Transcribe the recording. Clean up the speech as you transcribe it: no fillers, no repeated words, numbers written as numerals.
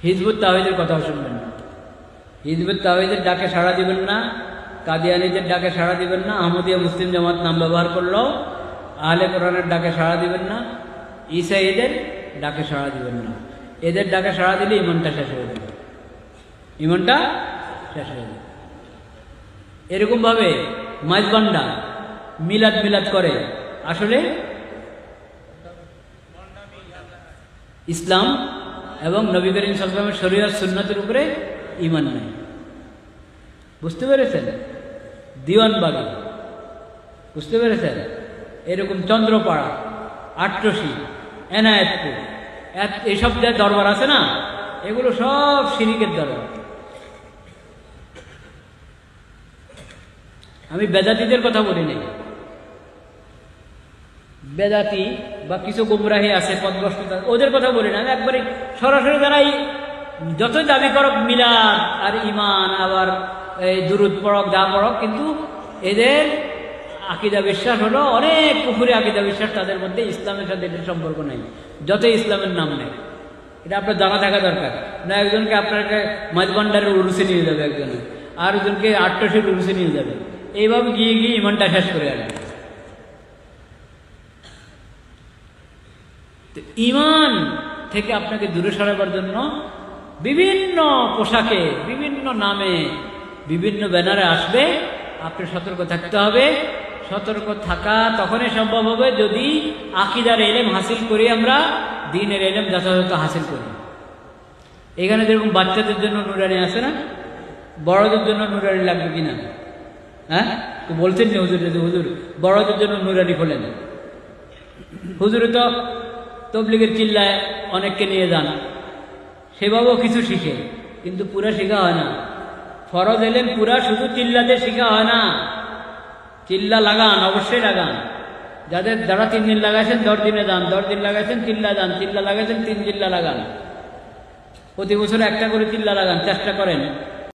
Hizb ut তাওহীদের কথা শুনবেন না। হিজবুত তাওহীদের ডাকে সাড়া দিবেন না, কাদিয়ানীদের ডাকে সাড়া দিবেন না, আহমদিয়া মুসলিম জামাত নাম ব্যবহার করলেও আহলে কোরআনের ডাকে সাড়া দিবেন না, ঈসাইদের ডাকে সাড়া দিবেন না। এদের ডাকে সাড়া দিলে ইমানটা শেষ হয়ে যাবে, ইমানটা শেষ হয়ে যাবে। এরকমভাবে মাইজবান্ডা মিলাদ মিলাদ করে, আসলে ইসলাম এবং নবী করিম সাল্লাল্লাহু আলাইহি ওয়াসাল্লামের শরীয়ত সুন্নাতের উপরে ঈমান নাই। বুঝতে পেরেছেন? দিওয়ানবাগী, বুঝতে পেরেছেন? এরকম চন্দ্রপাড়া, আট্রসি, এনায়েতপুর, এইসব যে দরবার আছে না, এগুলো সব শিরিকের দরবার। আমি বেদাতীদের কথা বলি নাই। বেদাতি বা কিছু গুমরাহি আছে, পথভ্রষ্ট, ওদের কথা বলি না। আমি একবারে সরাসরি যারাই যতই দাবি করক মিলাদ আর ইমান, আবার এই দুরুদ পড়ক, যা পড়ক, কিন্তু এদের আকিদা বিশ্বাস হলো অনেক কুফুরি আকিদা বিশ্বাস। তাদের মধ্যে ইসলামের সাথে এদের সম্পর্ক নেই, যতই ইসলামের নাম নেই। এটা আপনার জানা থাকা দরকার। না একজনকে আপনাকে মাঝবান্ডারের উরুসে নিয়ে যাবে, একজনে আর একজনকে আট্টশির উরুসে নিয়ে যাবে, এইভাবে গিয়ে গিয়ে ইমানটা শেষ করে আসবে। তো ইমান থেকে আপনাকে দূরে সরাবার জন্য বিভিন্ন পোশাকে, বিভিন্ন নামে, বিভিন্ন ব্যানারে আসবে। আপনি সতর্ক থাকতে হবে। সতর্ক থাকা তখনই সম্ভব হবে যদি আকিদার এলেম হাসিল করি, আমরা দ্বীনের এলেম যথাযথ হাসিল করি। এখানে যেরকম বাচ্চাদের জন্য নুরানি আছে না, বড়দের জন্য নুরানি লাগবে কিনা? হ্যাঁ, তো বলছেন যে হুজুর, হুজুর বড়দের জন্য নুরানি খোলেন। হুজুরে তো তবলিগের চিল্লায় অনেককে নিয়ে যান, সেভাবেও কিছু শিখে, কিন্তু পুরা শেখা হয় না। ফরজ এলেম পুরা শুধু চিল্লাতে শেখা হয় না। চিল্লা লাগান, অবশ্যই লাগান। যারা 3 দিন লাগাইছেন 10 দিনে যান, 10 দিন লাগাইছেন চিল্লা যান, চিল্লা লাগাইছেন 3 চিল্লা লাগান। প্রতি বছর একটা করে চিল্লা লাগান, চেষ্টা করেন।